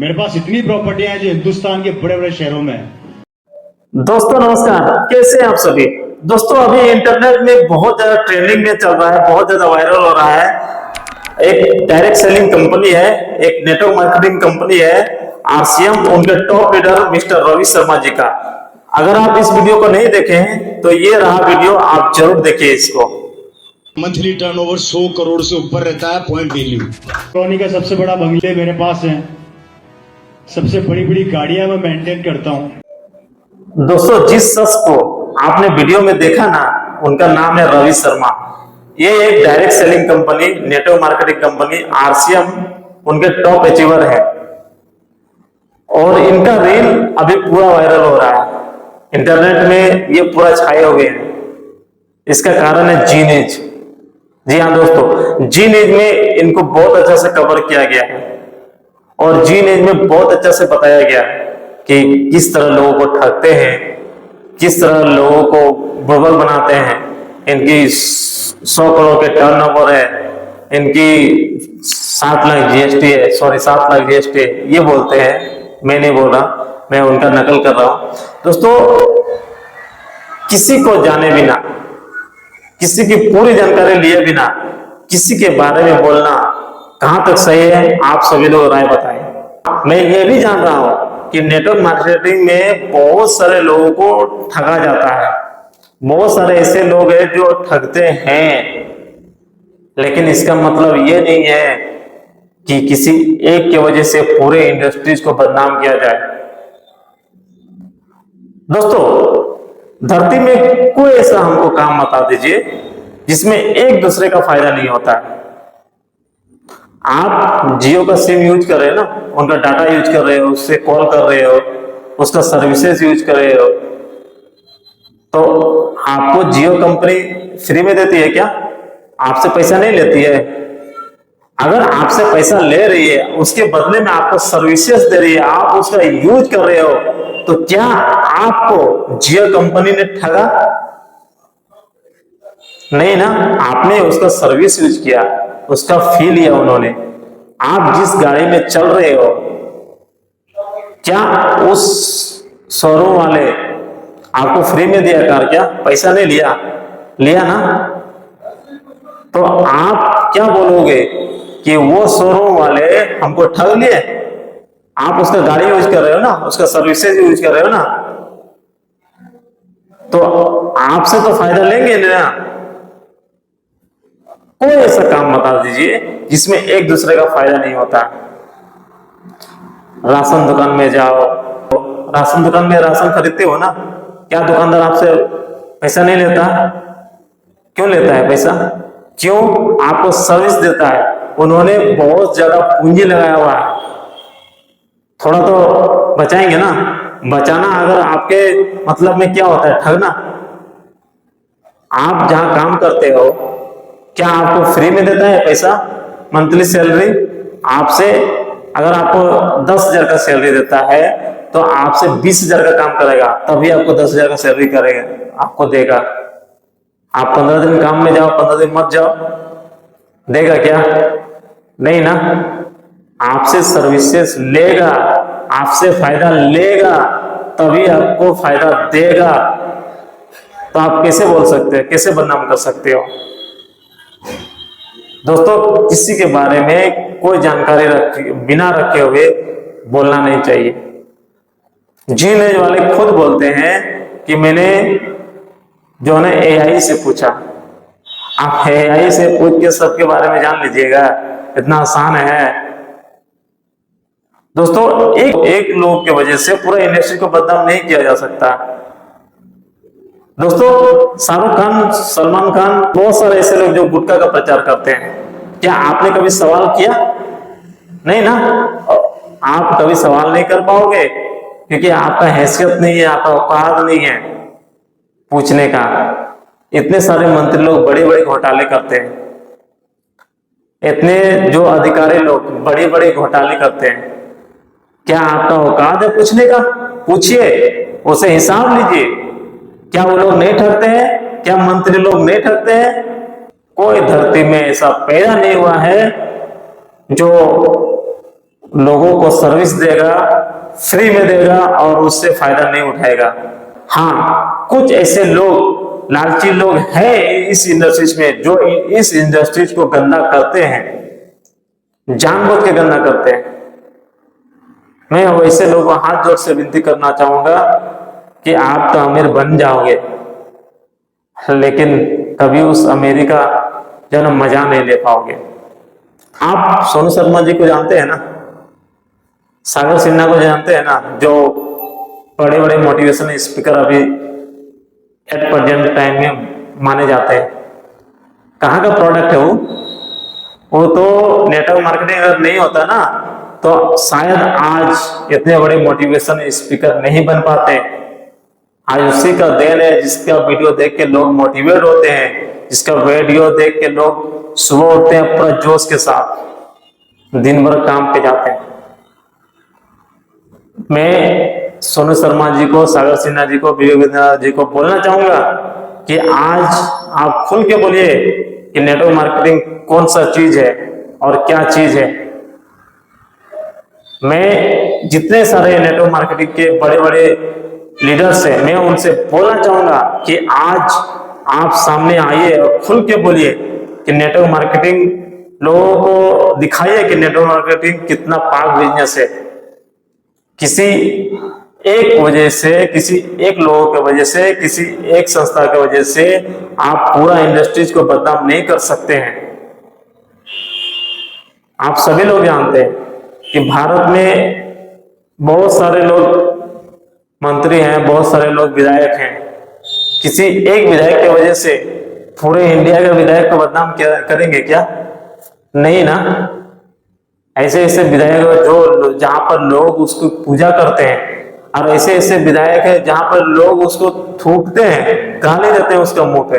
मेरे पास इतनी प्रॉपर्टियां हैं जो हिंदुस्तान के बड़े बड़े शहरों में है। दोस्तों नमस्कार, कैसे हैं आप सभी। दोस्तों अभी इंटरनेट में बहुत ज्यादा ट्रेंडिंग में चल रहा है, बहुत ज्यादा वायरल हो रहा है। एक डायरेक्ट सेलिंग कंपनी है, एक नेटवर्क मार्केटिंग कंपनी है आरसीएम, उनके top leader mister Ravi Sharma ji का। अगर आप इस वीडियो को नहीं देखे हैं तो ये रहा वीडियो, आप जरूर देखिए इसको। मंथली टर्नओवर 100 करोड़ से ऊपर रहता है पॉइंट वैल्यू। कॉलोनी का सबसे बड़ा बंगले मेरे पास है, सबसे बड़ी बड़ी गाड़ियां मैं मेंटेन करता हूं। दोस्तों जिस शख्स को आपने वीडियो में देखा ना, उनका नाम है रवि शर्मा। ये एक direct selling company, network marketing company RCM, उनके टॉप अचीवर है और इनका रील अभी पूरा वायरल हो रहा है इंटरनेट में, ये पूरा छाए हुए हैं। इसका कारण है जीनेज। जी हाँ दोस्तों, जीनेज में इनको बहुत अच्छा से कवर किया गया है और जीनेज में बहुत अच्छा से बताया गया है कि किस तरह लोगों को ठगते हैं, किस तरह लोगों को बुड़बक बनाते हैं। इनकी 100 करोड़ के टर्नओवर है, इनकी 7 लाख जीएसटी है, सॉरी 7 लाख जीएसटी है, ये बोलते हैं। मैं नहीं बोल रहा, मैं उनका नकल कर रहा हूं। दोस्तों किसी को जाने बिना, किसी की पूरी जानकारी लिए बिना किसी के बारे में बोलना कहां तक सही है, आप सभी लोग राय बताएं। मैं ये भी जान रहा हूं कि नेटवर्क मार्केटिंग में बहुत सारे लोगों को ठगा जाता है, बहुत सारे ऐसे लोग हैं जो ठगते हैं, लेकिन इसका मतलब ये नहीं है कि किसी एक की वजह से पूरे इंडस्ट्रीज को बदनाम किया जाए। दोस्तों धरती में कोई ऐसा हमको काम बता दीजिए जिसमें एक दूसरे का फायदा नहीं होता है। आप जियो का सिम यूज कर रहे हो ना, उनका डाटा यूज कर रहे हो, उससे कॉल कर रहे हो, उसका सर्विसेज यूज कर रहे हो, तो आपको जियो कंपनी फ्री में देती है क्या? आपसे पैसा नहीं लेती है। अगर आपसे पैसा ले रही है, उसके बदले में आपको सर्विसेज दे रही है, आप उसका यूज कर रहे हो, तो क्या आपको जियो कंपनी ने ठगा? नहीं ना, आपने उसका सर्विस यूज किया, उसका फी लिया उन्होंने। आप जिस गाड़ी में चल रहे हो, क्या उस शोरूम वाले आपको फ्री में दिया कार? क्या पैसा नहीं लिया? लिया ना। तो आप क्या बोलोगे कि वो शोरूम वाले हमको ठग लिए? आप उसका गाड़ी यूज कर रहे हो ना, उसका सर्विसेज यूज कर रहे हो ना, तो आपसे तो फायदा लेंगे ना। कोई ऐसा काम बता दीजिए जिसमें एक दूसरे का फायदा नहीं होता। राशन दुकान में जाओ, राशन दुकान में राशन खरीदते हो ना, क्या दुकानदार आपसे पैसा नहीं लेता? क्यों लेता है पैसा? क्यों? आपको सर्विस देता है, उन्होंने बहुत ज्यादा पूंजी लगाया हुआ है। थोड़ा तो बचाएंगे ना। बचाना अगर आपके मतलब में क्या होता है? ठगना। आप जहां काम करते हो, क्या आपको फ्री में देता है पैसा? मंथली सैलरी आपसे, अगर आपको 10,000 का सैलरी देता है तो आपसे 20,000 का काम करेगा, तभी आपको 10,000 का सैलरी करेगा, आपको देगा। आप 15 दिन काम में जाओ, 15 दिन मत जाओ, देगा क्या? नहीं ना। आपसे सर्विसेज लेगा, आपसे फायदा लेगा, तभी आपको फायदा देगा। तो आप कैसे बोल सकते हैं, कैसे बदनाम कर सकते हो? दोस्तों किसी के बारे में कोई जानकारी बिना रखे हुए बोलना नहीं चाहिए। जीनेज वाले खुद बोलते हैं कि मैंने जो है एआई से पूछा। आप एआई से पूछ के सबके बारे में जान लीजिएगा, इतना आसान है? दोस्तों एक लोग की वजह से पूरा इंडस्ट्री को बदनाम नहीं किया जा सकता। दोस्तों शाहरुख खान, सलमान खान, बहुत सारे ऐसे लोग जो गुटखा का प्रचार करते हैं, क्या आपने कभी सवाल किया? नहीं ना। आप कभी सवाल नहीं कर पाओगे क्योंकि आपका हैसियत नहीं है, आपका औकात नहीं है पूछने का। इतने सारे मंत्री लोग बड़े बड़े घोटाले करते हैं, इतने जो अधिकारी लोग बड़े बड़े घोटाले करते हैं, क्या आपका औकात है पूछने का? पूछिए, उसे हिसाब लीजिए। क्या वो लोग नहीं ठगते हैं? क्या मंत्री लोग नहीं ठगते हैं? कोई धरती में ऐसा पैदा नहीं हुआ है जो लोगों को सर्विस देगा, फ्री में देगा और उससे फायदा नहीं उठाएगा। हाँ, कुछ ऐसे लोग, लालची लोग हैं इस इंडस्ट्रीज में, जो इस इंडस्ट्रीज को गंदा करते हैं, जानबूझ के गंदा करते हैं। मैं वैसे लोगों को हाथ जोड़ से विनती करना चाहूंगा कि आप तो अमीर बन जाओगे, लेकिन कभी उस अमीरी का जो ना मजा नहीं ले पाओगे। आप सोनू शर्मा जी को जानते हैं ना, सागर सिन्हा को जानते हैं ना, जो बड़े बड़े मोटिवेशन स्पीकर अभी एट प्रेजेंट टाइम में माने जाते हैं। कहाँ का प्रोडक्ट है वो तो नेटवर्क मार्केटिंग अगर नहीं होता ना तो शायद आज इतने बड़े मोटिवेशन स्पीकर नहीं बन पाते। आज उसी का देन है जिसका वीडियो देख के लोग मोटिवेट होते हैं, जिसका वीडियो देख के लोग सुबह उठते हैं पूरा जोश के साथ, दिन भर काम पे जाते हैं। मैं सोनू शर्मा जी को, सागर सिन्हा जी को, विवेक जी को बोलना चाहूंगा कि आज आप खुल के बोलिए कि नेटवर्क मार्केटिंग कौन सा चीज है और क्या चीज है। मैं जितने सारे नेटवर्क मार्केटिंग के बड़े बड़े लीडर्स हैं, मैं उनसे बोलना चाहूंगा कि आज आप सामने आइए और खुल के बोलिए कि नेटवर्क मार्केटिंग, लोगों को दिखाइए कि नेटवर्क मार्केटिंग कितना पाक बिजनेस है। किसी एक वजह से, किसी एक लोगों की वजह से, किसी एक संस्था की वजह से आप पूरा इंडस्ट्रीज को बदनाम नहीं कर सकते हैं। आप सभी लोग जानते हैं कि भारत में बहुत सारे लोग मंत्री हैं, बहुत सारे लोग विधायक हैं। किसी एक विधायक की वजह से पूरे इंडिया के विधायक को बदनाम करेंगे क्या? नहीं ना। ऐसे ऐसे विधायक जो जहां पर लोग उसको पूजा करते हैं, और ऐसे ऐसे विधायक है जहां पर लोग उसको थूकते हैं, गाली देते हैं उसका मुंह पे।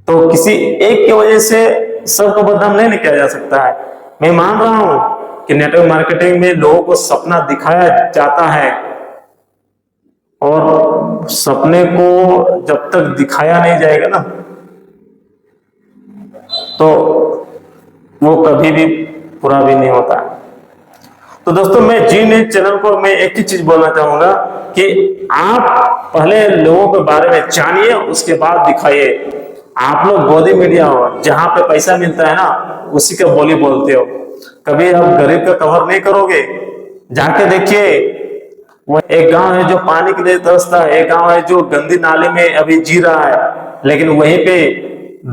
तो किसी एक की वजह से सबको बदनाम नहीं किया जा सकता है। मैं मान रहा हूं कि नेटवर्क मार्केटिंग में लोगों को सपना दिखाया जाता है, और सपने को जब तक दिखाया नहीं जाएगा ना तो वो कभी भी पूरा भी नहीं होता। तो दोस्तों, मैं जी न्यूज चैनल को मैं एक ही चीज बोलना चाहूंगा कि आप पहले लोगों के बारे में जानिए, उसके बाद दिखाइए। आप लोग गोदी मीडिया हो, जहां पे पैसा मिलता है ना उसी का बोली बोलते हो। कभी आप गरीब का कवर नहीं करोगे। जाके देखिए, वो एक गांव है जो पानी के लिए तरसता है, एक गांव है जो गंदी नाली में अभी जी रहा है, लेकिन वहीं पे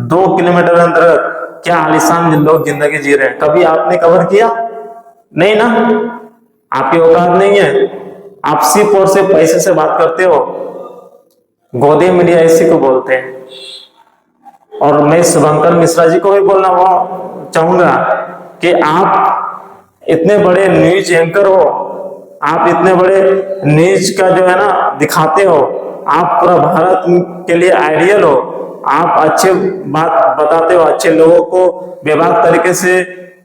2 किलोमीटर अंदर क्या आलीशान लोग जिंदगी जी रहे हैं। कभी आपने कवर किया? नहीं ना, आपकी औकात नहीं है। आप सिर्फ और सिर्फ पैसे से बात करते हो। गोदी मीडिया इसी को बोलते हैं। और मैं शुभंकर मिश्रा जी को भी बोलना चाहूंगा कि आप इतने बड़े न्यूज एंकर हो, आप इतने बड़े न्यूज का जो है ना दिखाते हो, आप पूरा भारत के लिए आइडियल हो। आप अच्छे बात बताते हो, अच्छे लोगों को बेबाक तरीके से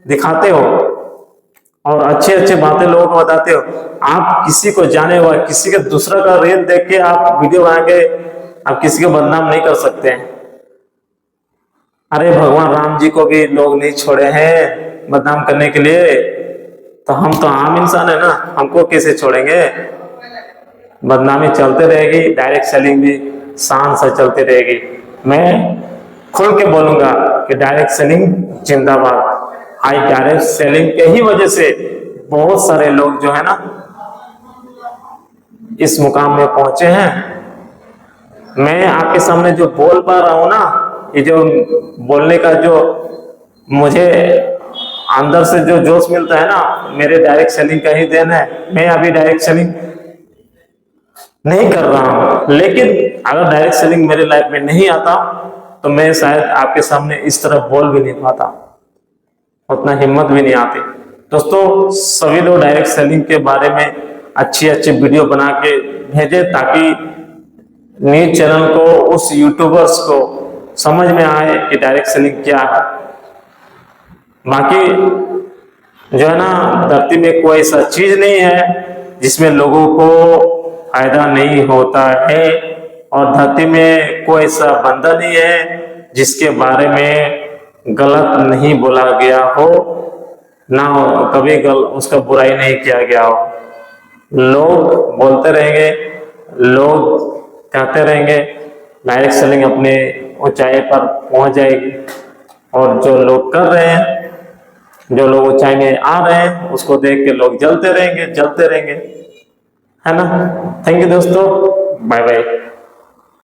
दिखाते हो और अच्छे अच्छे बातें लोगों को बताते हो। आप किसी को जाने हुआ, किसी के दूसरा का रील देख के आप वीडियो बना के आप किसी को बदनाम नहीं कर सकते हैं। अरे भगवान राम जी को भी लोग नहीं छोड़े हैं बदनाम करने के लिए, तो हम तो आम इंसान है ना, हमको कैसे छोड़ेंगे? बदनामी चलते रहेगी, डायरेक्ट सेलिंग भी शान से चलती रहेगी। मैं खुल के बोलूंगा कि डायरेक्ट सेलिंग जिंदाबाद। आज डायरेक्ट सेलिंग के ही वजह से बहुत सारे लोग जो है ना इस मुकाम में पहुंचे हैं। मैं आपके सामने जो बोल पा रहा हूं ना, ये जो बोलने का जो मुझे अंदर से जो जोश मिलता है ना, मेरे डायरेक्ट सेलिंग का ही देन है। मैं अभी डायरेक्ट सेलिंग नहीं कर रहा हूं, लेकिन अगर डायरेक्ट सेलिंग मेरे लाइफ में नहीं आता तो मैं शायद आपके सामने इस तरह बोल भी नहीं पाता, उतना हिम्मत भी नहीं आती। दोस्तों, सभी लोग डायरेक्ट सेलिंग के बारे में अच्छी अच्छी वीडियो बना के भेजे, ताकि न्यूज चैनल को, उस यूट्यूबर्स को समझ में आए कि डायरेक्ट सेलिंग क्या है। बाकी जो है ना, धरती में कोई ऐसा चीज नहीं है जिसमें लोगों को फायदा नहीं होता है, और धरती में कोई ऐसा बंदा नहीं है जिसके बारे में गलत नहीं बोला गया हो। ना कभी उसका बुराई नहीं किया गया हो। लोग बोलते रहेंगे, लोग कहते रहेंगे, डायरेक्ट सेलिंग अपने ऊंचाई पर पहुंच जाएगी। और जो लोग कर रहे हैं, जो लोग ऊंचाई में आ रहे हैं, उसको देख के लोग जलते रहेंगे, है ना। थैंक यू दोस्तों, बाय बाय।